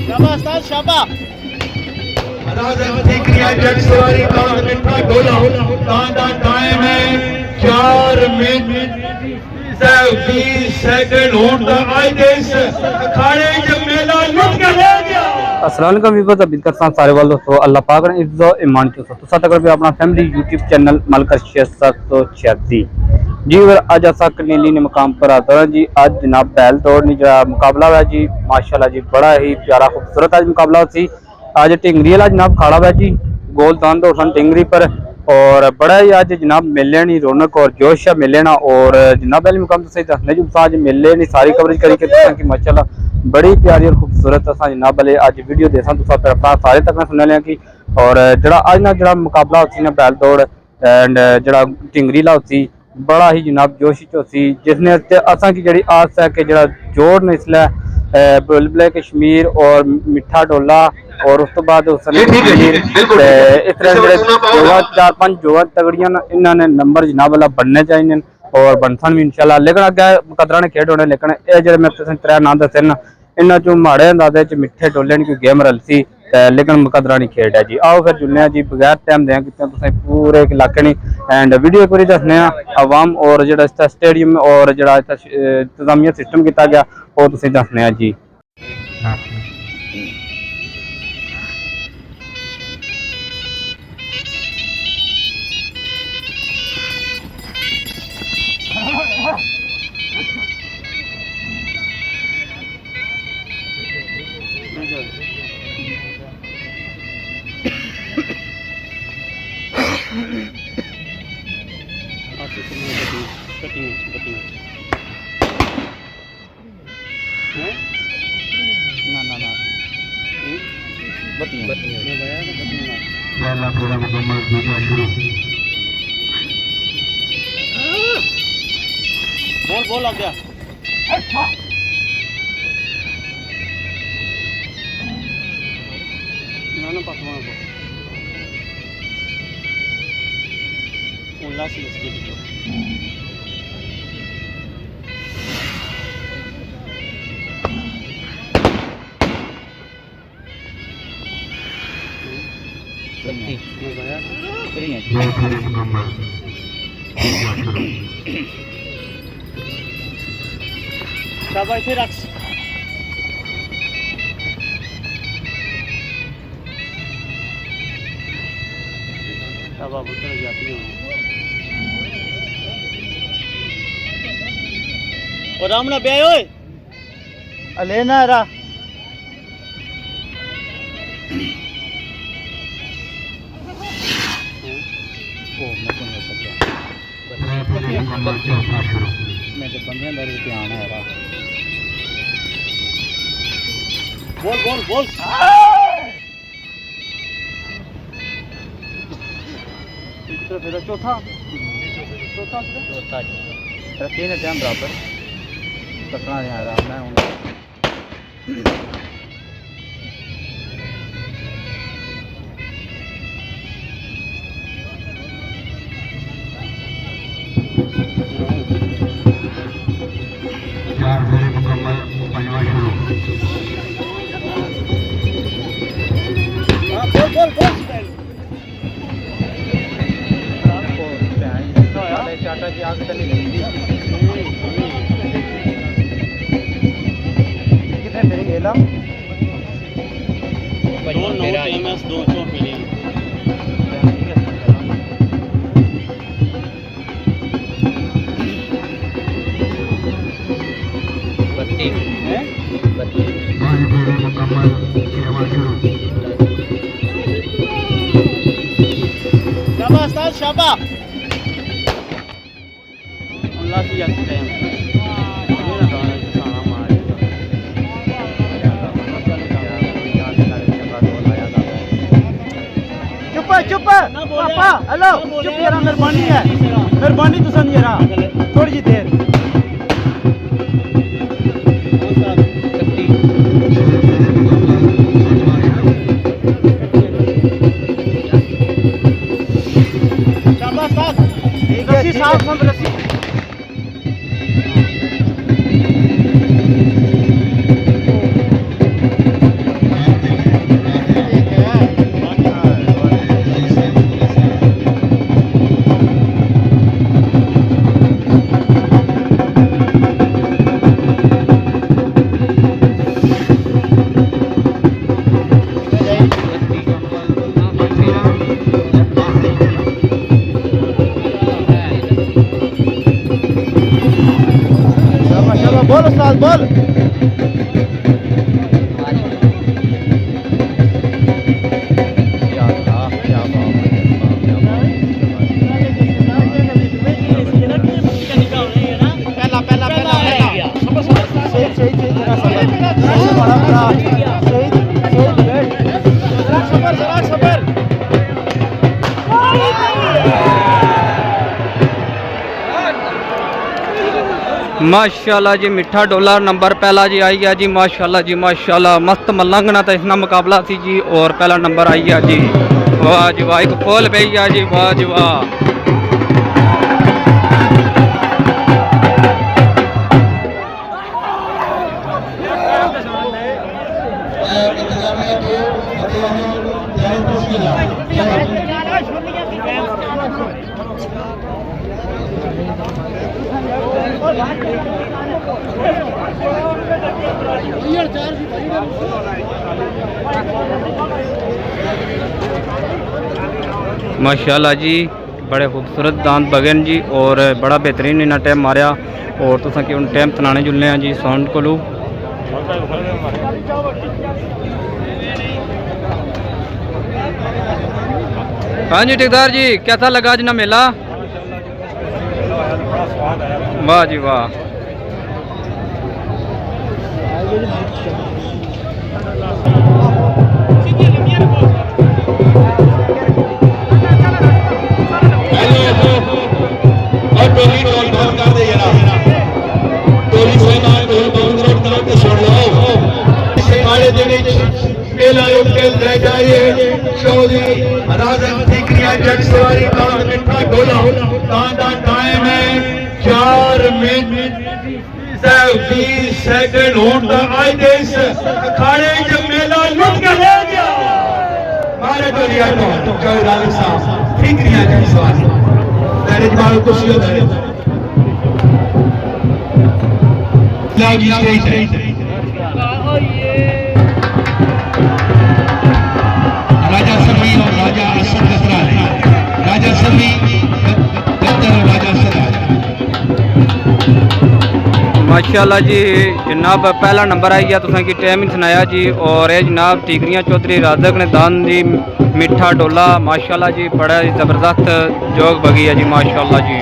शाबाश उस्ताद शाबाश। मिठा ढोला तांदा टाइम है 4 मिनट 20 सेकंड होता आज देश अखाड़े जब मेला लुट के ले गया। अस्सलाम वालेकुम व्यूअर्स, उम्मीद करता हूं सारे वालों तो अल्लाह पाक ने इज्जो ईमान के साथ साथ अगर भी अपना फैमिली यूट्यूब चैनल मलकर 686 जी और आज असा कनेली ने मुकाम पर आता है जी। आज जनाब बैल दौड़ जो मुकाबला हुआ जी, माशाल्लाह जी बड़ा ही प्यारा खूबसूरत आज मुकाबला सी। आज टिंगरी वाला जनाब खाड़ा हुआ जी, गोल दान दौड़ सन टिंगरी पर और बड़ा ही आज जनाब मेले नी रौनक और जोश है मेले ना। और जनाब पहले मुकाम तो सही दसने जो आज मेले नी सारी कवरेज करी कि माशाल्लाह बड़ी प्यारी और खूबसूरत असा जनाब वाले आज वीडियो देसा सारे तक सुन लिया कि। और जरा अज ना जरा मुकाबला होती ना बैल दौड़ एंड जरा टिंगरी ला होती बड़ा ही जनाब जोश होती जिसने असा की जी आस है कि जरा जोड़ ने इसलिए बुलबुले कश्मीर और मिठा डोला और उस तो बाद इस तरह जो 4-5 जो तगड़ियां इन्होंने नंबर जनाब वाला बनने चाहिए और बनसन भी इंशाल्लाह। लेकिन अगे कदरा ने खेड होने लेकिन ये जो मैं त्रै नाम दसे ना इन्होंने चो माड़े अंदाजे च मिठे डोले की गेम रलसी लेकिन मुकदरा नहीं खेड है जी। आओ फिर जुलने जी बगैर टाइम दें कि पूरे इलाके नहीं एंड वीडियो पूरी दसने आवाम और जो इसका स्टेडियम और जो इंतजामिया सिस्टम किया गया वो तुम दसने जी। बोल बोल आ गया। ना पकवा को उल्लास इसके लिए शाबाश से रख शाबाश उतर जाती हूँ और रामना बे ओए अलेना रा मैं तो बंदे अंदर भी ध्यान है रा बोल बोल बोल फिर चौथा चौथा चौथा तीन टाइम बराबर पकड़ा नहीं आ रहा मैं हूँ बोल बोल चाटा की आग चली गई कितने मेरी गेला दो मेरा एमएस 200 मिली बत्ती है बत्ती मुकम्मल शाबाश शाबाश अल्लाह से जाते हैं चुप चुप पापा हेलो चुप जरा मेहरबानी है मेहरबानी तो समझ रहा थोड़ी जी देर रस्सी साफ हम रस्सी बोल उस्ताद बोल। माशाल्लाह जी मिठा डोला नंबर पहला जी आई गया जी माशाल्लाह जी माशाल्लाह मस्त मलंगना तो इसना मुकाबला थी जी और पहला नंबर आई गया जी वाह जी वाह एक फुल पे गया जी वाह जी वाह। माशाल्लाह जी बड़े खूबसूरत दांत बगन जी और बड़ा बेहतरीन इन्हें टाइम मारिया और तुसा कि टाइम तनाने जुलने हैं जी साउंड को। हाँ जी ठेकेदार जी कैसा लगा आज ना मेला? वाह जी वाह। राजा समी और राजा असद खतरा है। राजा समी और राजा असद। माशाल्लाह जी जनाब पहला नंबर आई गया तुसा की टाइम ही सुनाया जी और ये जनाब टीकरियां चौधरी राधक ने दान दी मिठा डोला माशाल्लाह जी बड़ा ज़बरदस्त जोग बगी है जी माशाल्लाह जी।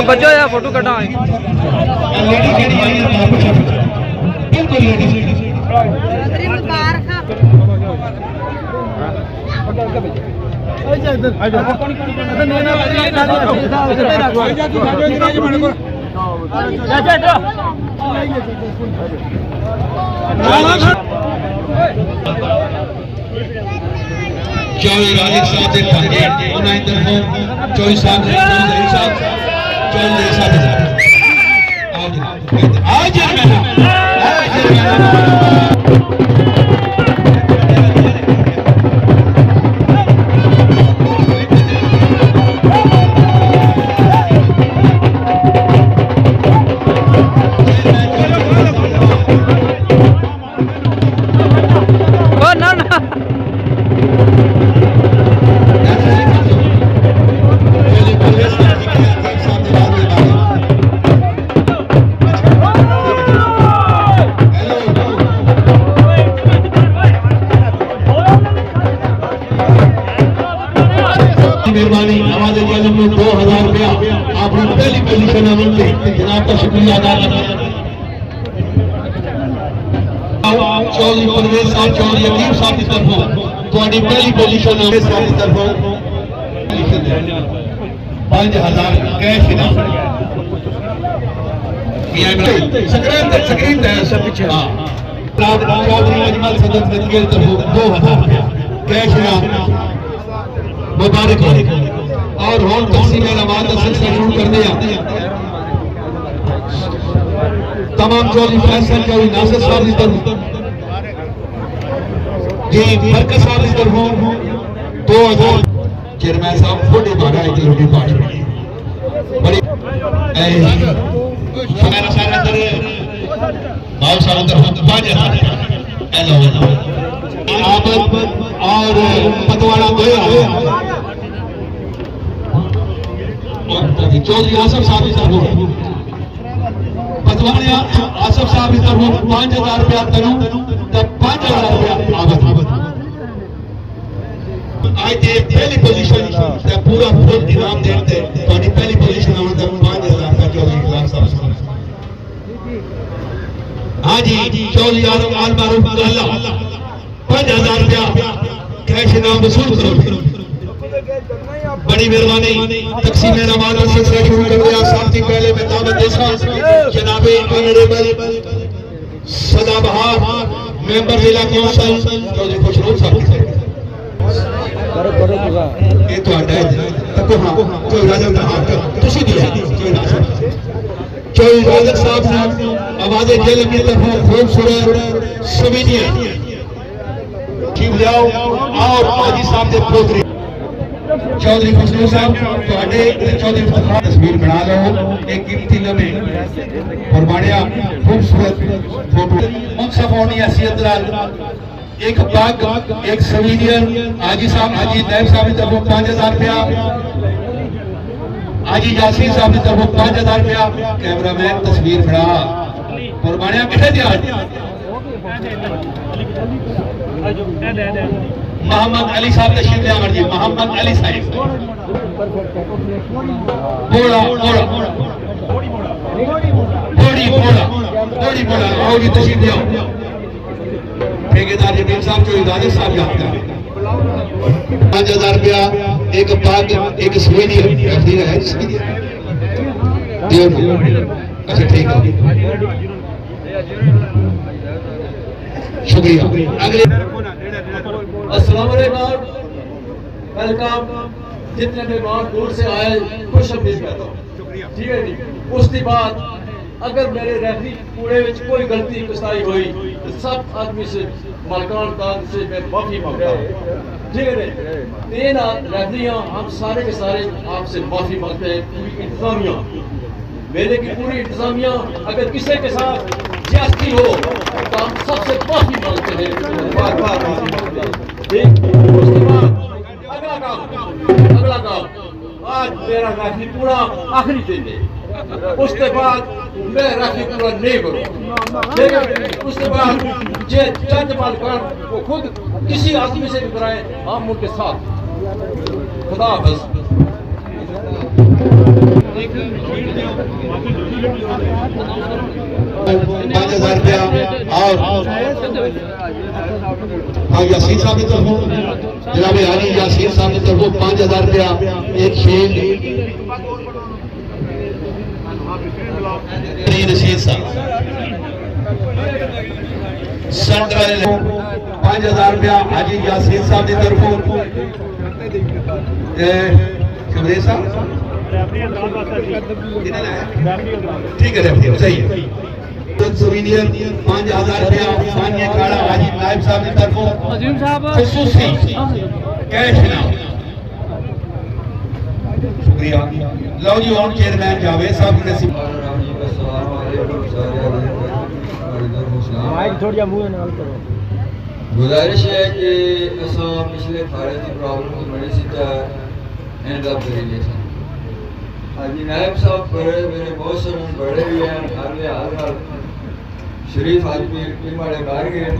बच्चों यार फोटो कटा चौधरी राजेश साहब के भांजे उन्हें तरफों चौधरी साहब चौधरी साहब चौधरी साहब आज मेहरबानी आवाज आजम में 2000 रुपया आपने पहली पोजीशन मिलते जनाब का शुक्रिया अदा करते चौधरी परवेज साहब चौधरी अकीम साहब की तरफों थोड़ी पहली पोजीशन साहब की तरफों 5000 कैश इनाम स्क्रीन सब पीछे चौधरी अजमल सदर नदील तरफ 2000 रुपया कैश इनाम मुबारक हो और होम तकसीम नमाज का सिलसिला शुरू कर दिया। तमाम चौधरी फैसल चौधरी नासिर साहब की तरफ जी बरकत साहब की तरफ 2000 चेयरमैन साहब थोड़ी बारह एक रोटी पार्टी बड़ी मेरा सारा अंदर बहुत सारा अंदर 5000 हेलो आबद और पतवाड़ा गोया चौधरी आसफ साहब की तरफ पतवाड़े आसफ साहब की तरफ 5000 रुपया करूं तब 5000 रुपया आबद आज ये पहली पोजीशन ते पूरा फुल इनाम देते थोड़ी पहली पोजीशन आने तक 5000 रुपया चौधरी इखलास साहब हाँ जी चौधरी आलम आल मारूफ अल्लाह 5000 रुपया कैश इनाम वसूल करो। बड़ी मेहरबानी तकसीम नमाज का सिलसिला शुरू कर दिया। साथ ही पहले मैं दावत देता जनाब ऑनरेबल सदाबहार मेंबर जिला कौंसल चौधरी खुशरोग साहब ये तो आटा है तको हां कोई राजा का हाथ तुसी दिया चौधरी राजा साहब ने आवाज दिल की तरफ खूबसूरत सविनिया जीव जाओ और हाजी साहब के पोतरे चौधरी खुशरू साहब चौधरी फखर तस्वीर बना लो एक कीमती लम्हे कुर्बानियां खूबसूरत फोटो मुनसफ होनी हैसियत एक बाग एक सवीनियर हाजी साहब हाजी नैब साहब की तरफ 5000 रुपया हाजी यासीन साहब की तरफ 5000 रुपया कैमरामैन तस्वीर बना कुर्बानियां कितने दिया मोहम्मद अली साहब तशरीफ ले आवर जी मोहम्मद अली साहब बोला बोला बोड़ी बोला बोड़ी बोला आओ जी तशरीफ ले आओ ठेकेदार जमीन साहब चौधरी राजा साहब जानते हैं 5000 रुपया एक बाग एक सवेनियर रखी है दियो अच्छा ठीक है शुक्रिया अगले अस्सलाम वालेकुम वेलकम जितने मेहमान दूर से आए खुश आमदीद कहता हूँ ठीक है जी। उसके बाद अगर मेरे रेफरी पूरे में कोई गलती कुताही हुई तो सब आदमी से मलकान दान से मैं माफी मांगता हूँ ठीक है। 3 रेफरियां हम सारे के सारे आपसे माफी मांगते हैं पूरी इंतजामिया मेले की पूरी इंतजामिया अगर किसी के साथ ज्यादती हो तो हम सबसे माफी मांगते हैं बार बार माफी मांगते हैं ठीक। उसके बाद अगला काम आज मेरा राखी पूरा आखिरी दिन है उसके बाद मैं राखी पूरा नहीं करूँ ठीक है। उसके बाद जे चंद मालकान वो खुद किसी आदमी से भी कराए हम उनके साथ खुदा हाफिज़। 5000 रुपया और हाँ यासीन साहब की तरफ जनाब यानी यासीन साहब की तरफ 5000 रुपया एक शेर रशीद साहब संत वाले 5000 रुपया हाजी यासीन साहब की तरफ शबरीर साहब ठीक है सही है सवीनियर 5000 रुपया सानिया काड़ा हाजी नायब साहब की तरफ खसूसी कैश इनाम शुक्रिया। लो जी ऑन चेयरमैन जावेद साहब की नसीब माइक थोड़ा मुंह नाल करो। गुजारिश है कि असा पिछले थारे की प्रॉब्लम को बड़ी सी एंड अप करेंगे हाजी नायब साहब बड़े मेरे बहुत से बड़े भी हैं हाल शरीफ आदमी माड़े बाहर गए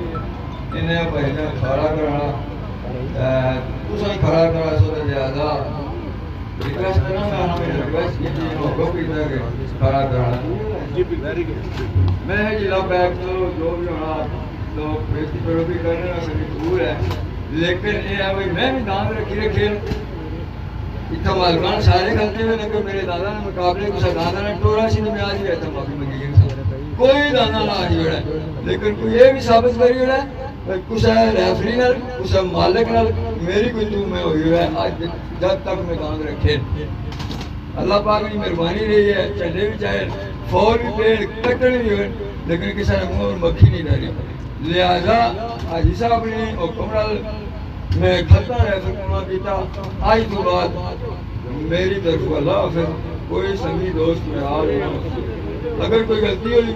इन्हें पहले खड़ा कराना कुछ खड़ा करा सो ज्यादा रिक्वेस्ट करना मैं हमें रिक्वेस्ट की थी लोगों की खड़ा कराना मैं जिला बैग तो जो भी होना तो प्रेस्टिपेरो भी करने में सभी दूर है लेकिन ये है भाई मैं भी नाम रखी रखे इतना मालकान सारे करते हुए ना मेरे दादा ने मुकाबले कुछ दादा ने टोरा सी में आज भी माफी मंगी कोई दाना ना आज बड़ा लेकिन कोई ये भी साबित करी बड़ा कुछ है रेफरी नाल कुछ है मालिक नाल मेरी कोई तू में हुई है आज जब तक मैदान रखे अल्लाह पाक की मेहरबानी रही है चले भी चाहे फौर भी पेड़ कटने भी हो लेकिन किसी ने मुंह मक्खी नहीं डाली लिहाजा हाजी साहब ने हुक्म नाल मैं खता रेफर किया आज तो बाद मेरी तरफ अल्लाह फिर कोई संगी दोस्त में आ रहे अगर कोई गलती हुई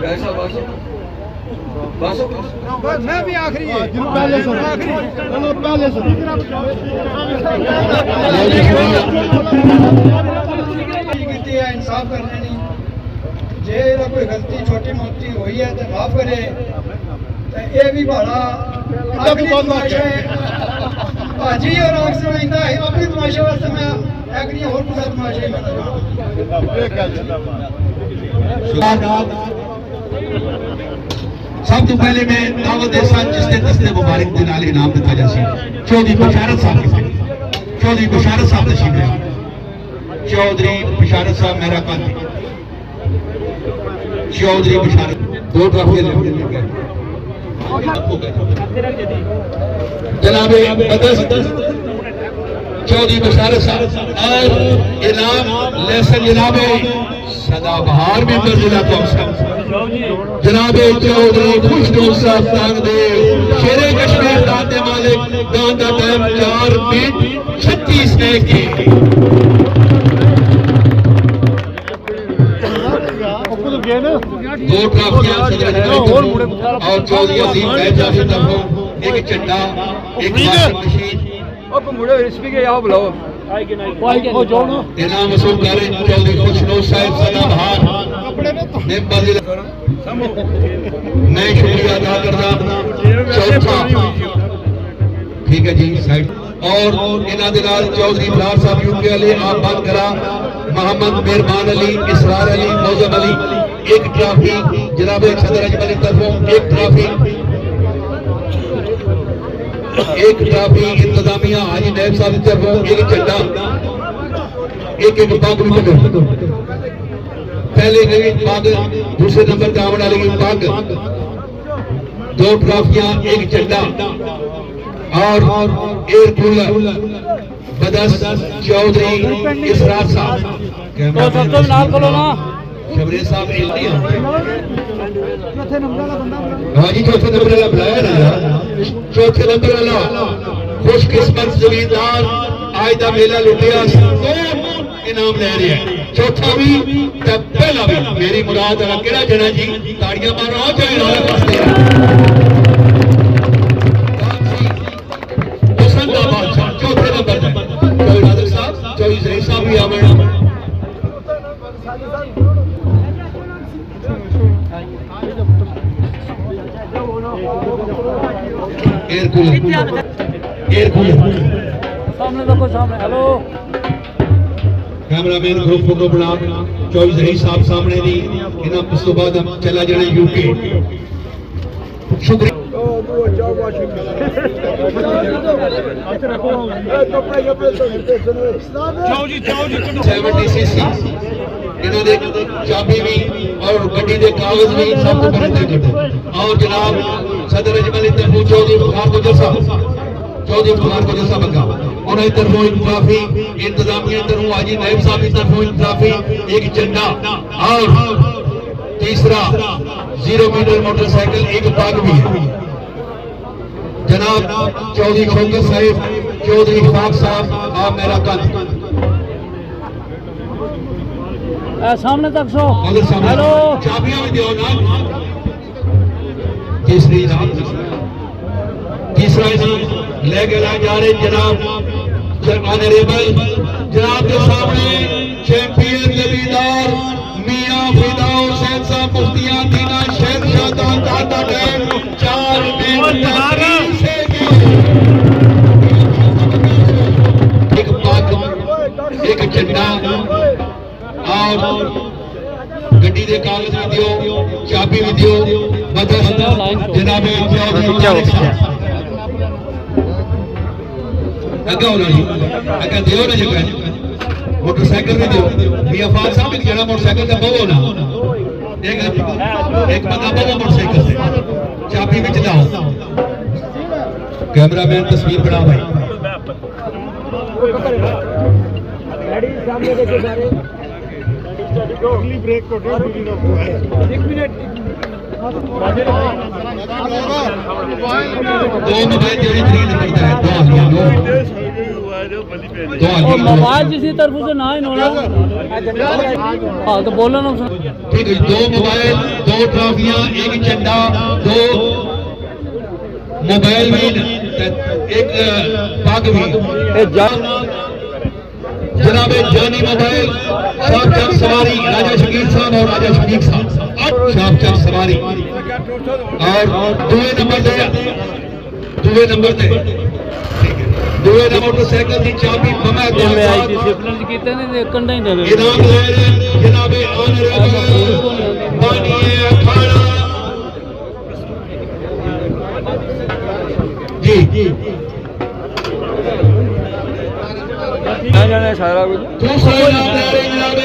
पैसा बस मैं भी आखिरी है पहले इंसाफ करने नहीं जे कोई गलती छोटी मोटी हुई है तो माफ करे ये भी बड़ा भाजी और आग समझता है अपनी तमाशे वास्ते मैं एग्री और कुछ तमाशे सब तो पहले मैं दावत देसा जिसने दस्ते मुबारक के नाल इनाम दिता जासी चौधरी बशारत साहब चौधरी बशारत साहब तशरीफ ले चौधरी बशारत साहब मेरा कल चौधरी बशारत दो ट्रॉफी ले जनाबे चौधरी बशारत साहब और इनाम लेसन जनाबे सदाबहार में जिला कौंसल जनाबे चौधरी खुशनूर साहब तांगदेव शेरे कश्मीर दाते मालिक दान का टाइम 4 मिनट 36 सेकंड दो ट्रॉफियां और चौधरी अजीम बैजा से तरफों एक झंडा एक वॉशिंग मशीन इनाम वसूल कर चौधरी खुशनूर साहब सदाबहार मैं शुक्रिया अदा करता चौथा ठीक है जी साइड और इन्हां दे नाल चौधरी इमरान साहब यूके वाले आप बात करा मोहम्मद मेहरबान अली इसरार अली मौजम अली एक ट्रॉफी जनाब सदर अजमल की तरफों एक ट्रॉफी इंतजामिया हाजी नायब साहब की तरफों एक झंडा एक पग भी पहले गई पग दूसरे नंबर पे आने वाली पग दो ट्रॉफियां एक झंडा और एयर कूलर बदस चौधरी इसरार साहब शबरीर साहब हाँ जी चौथे नंबर वाला बुलाया ना चौथे नंबर वाला खुशकिस्मत जमींदार आज का मेला लुटिया इनाम ले रहे हैं चौथा भी पहला भी मेरी मुराद वाला केड़ा जना जी ताड़ियां मारो चौथे नंबर चौधरी साहब चौधरी जरीफ साहब भी आवे एयर कूलर सामने देखो सामने हेलो कैमरामैन ग्रुप फोटो बना चौधरी जरीफ साहब सामने दी इन्हां उस तो बाद चला जाना यूके शुक्रिया 70cc इन्होंने चाबी भी और गड्डी के कागज भी सब को बरतते करते और जनाब सदर अजमल तरफों चौधरी बुखार को जैसा बंगा और इस तरफों एक ट्रॉफी इंतजामिया तरफों हाजी नायब साहब की तरफों एक ट्रॉफी एक झंडा और तीसरा 0 मीटर मोटरसाइकिल एक पग भी जनाब चौधरी शौकत साहिब चौधरी इशफाक साहब आप मेरा कद सामने तक सो हेलो चाबियां भी दियो ना तीसरा इनाम लेके ला जा रहे जनाब ऑनरेबल जनाब के सामने चैंपियन जमींदार मियां फिदा हुसैन साहब मुफ्तियां दीना शेख शाहदान दाता टाइम 4 मिनट एक पग एक झंडा और गड्डी के कागज भी दियो चाबी भी दियो बदस जनाब अगे होना जी अगे दियो ना जगह मोटरसाइकिल भी दियो मियां फाल साहब एक जड़ा मोटरसाइकिल का बहु होना एक बंदा बहु मोटरसाइकिल से चाबी में लाओ कैमरामैन तस्वीर बना भाई ब्रेक को एक मिनट दो मोबाइल जोड़ी तरीन करता है दो मोबाइल जिसी तरफ से ना ही नोना हाँ तो बोलो ना ठीक है दो मोबाइल दो ट्रॉफियां एक झंडा दो मोबाइल भी एक पग भी जनाब जानी मोबाइल शाह चक सवारी राजा शकील साहब और राजा शकील साहब शाह चक सवारी और दूसरे नंबर पे मोटरसाइकिल की चाबी बमै डिसिप्लिन कीते ने कंडा ही दे इनाम ले रहे जनाब ऑनरेबल बानिए अखाड़ा जी सारा कुछ दूसरा इनाम ले रहे जनाब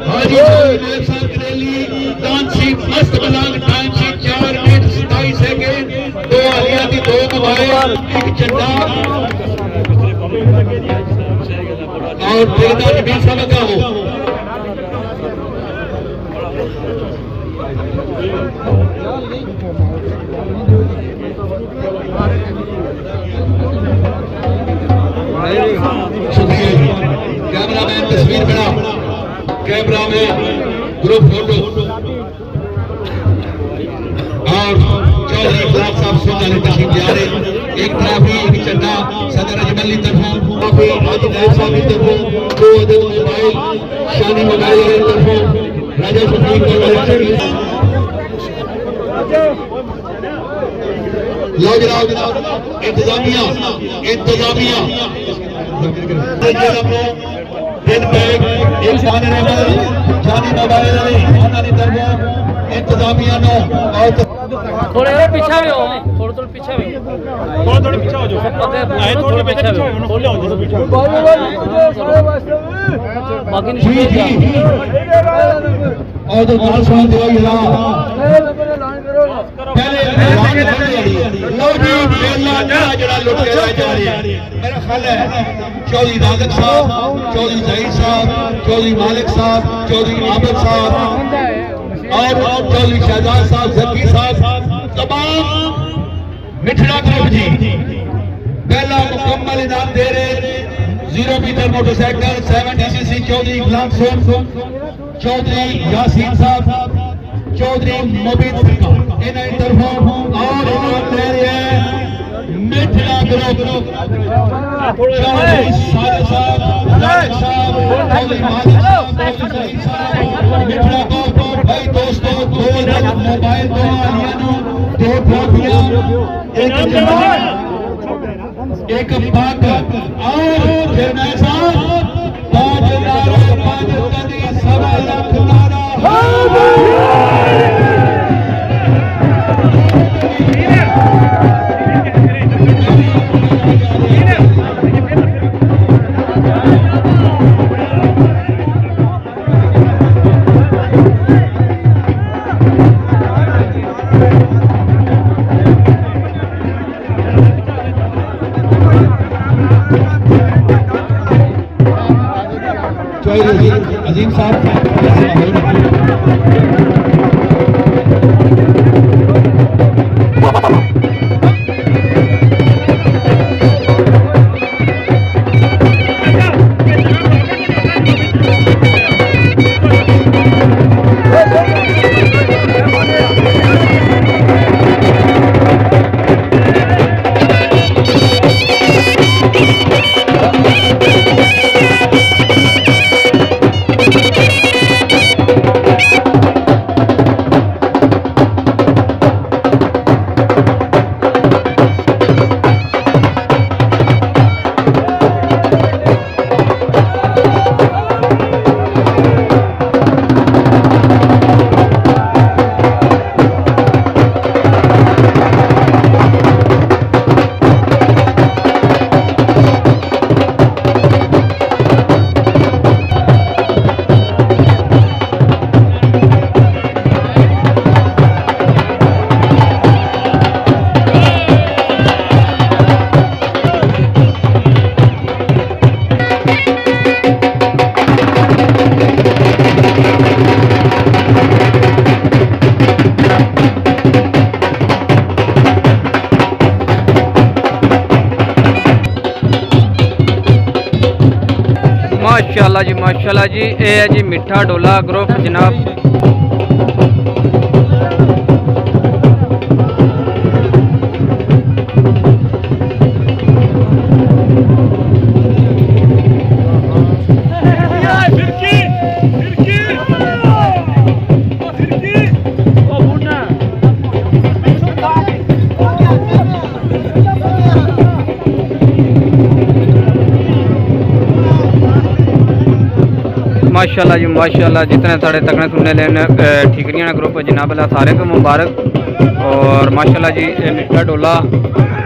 हाजी नायब साहब Kareli timesheet first belong timesheet 4 minute 27 second दो आलिया की दो मोबाइल एक झंडा और ठेकेदार भी सब का हो शुक्रिया जी कैमरामैन तस्वीर बना कैमरा में ग्रुप फोटो और चौधरी गुलाब साहब सुल्तान तशरीफ जा रहे एक ट्रॉफी एक झंडा सदर अजमली तरफों ट्रॉफी हाजी नायब साहब की तरफों दो अदद मोबाइल शानी मोबाइल की तरफों राजा शफीक लो जनाब इंतजामिया दिन बैग एक जानी मोबाइल उन्होंने तरफों इंतजामिया नो और थोड़े पीछे भी हो थोड़े पीछे भी थोड़े पीछे हो जाओ थोड़े पीछे भी बाकी और तो बात सुन दो यार पहले लो जी मेला जड़ा लुट के जा रही है मेरा ख्याल है चौधरी राजक साहब चौधरी जहीर साहब चौधरी मालिक साहब चौधरी आबिद साहब और चौधरी शहजाद साहब जकी साहब तमाम मिठड़ा ग्रुप जी पहला मुकम्मल इनाम दे रहे 0 मीटर मोटरसाइकिल 70cc चौधरी गुलाम सोम चौधरी यासीन साहब चौधरी मोबिन सरकार इन्हें तरफों और इनाम दे रहे हैं मिठड़ा ग्रुप चौधरी सादिक साहब चौधरी मालिक साहब मिठड़ा ग्रुप भाई दोस्तों दो मोबाइल दो आलियां दो ट्रॉफियां एक झंडा एक पग और जरनैल साहब 5 नारे 5 तनी 1.5 लाख नारा अजीम साहब माशाल्लाह जी, ये है जी मिठा डोला ग्रुप जनाब। माशाल्लाह जी माशाल्लाह, जितने साढ़े तकने सुनने लेने ठीकरियां ग्रुप जनाब अल्लाह सारे को मुबारक। और माशाल्लाह जी ये मिठा डोला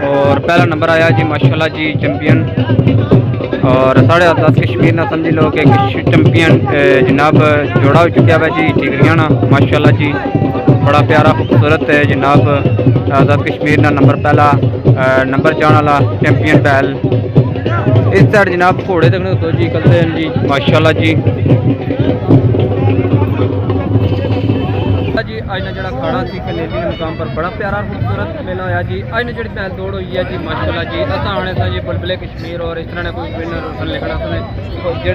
और पहला नंबर आया जी माशाल्लाह जी चैंपियन। और साढ़े 10 कश्मीर ना समझी लो कि चैंपियन जनाब जोड़ा हो चुका है जी ठीकरियां ना माशाल्लाह जी, बड़ा प्यारा खूबसूरत है जनाब। आज़ाद कश्मीर ना नंबर पहला नंबर चाहने वाला चैंपियन बैल इस साइड जनाब घोड़े तक तो जी करते हैं जी माशाल्लाह जी। जी अज ने जड़ा खाड़ा सी कनेली के मुकाम पर बड़ा प्यारा खूबसूरत मेला होया जी। अज ने जी बैल दौड़ हुई है जी माशाल्लाह जी। असा आने था जी बुलबुले कश्मीर और इस तरह ने कोई विनर रोशन लिखना उसने जी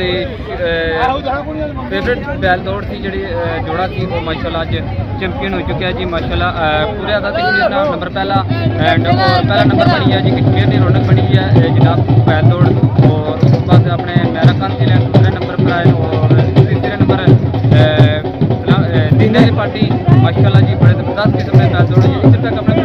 फेवरेट बैल दौड़ थी जी जोड़ा थी वो माशाल्लाह अज चैंपियन हो चुका है जी माशाल्लाह। पूरे आज़ाद कश्मीर का नंबर पहला एंड और पहला नंबर बनी है जी कश्मीर की रौनक बनी है जनाब बैल दौड़। और उस बाद अपने मैराथन जिले दूसरे नंबर पर आए और तीसरे नंबर दीने की पार्टी माशाल्लाह जी बड़े ज़बरदस्त किस्म में बैल दौड़ इस तक अपने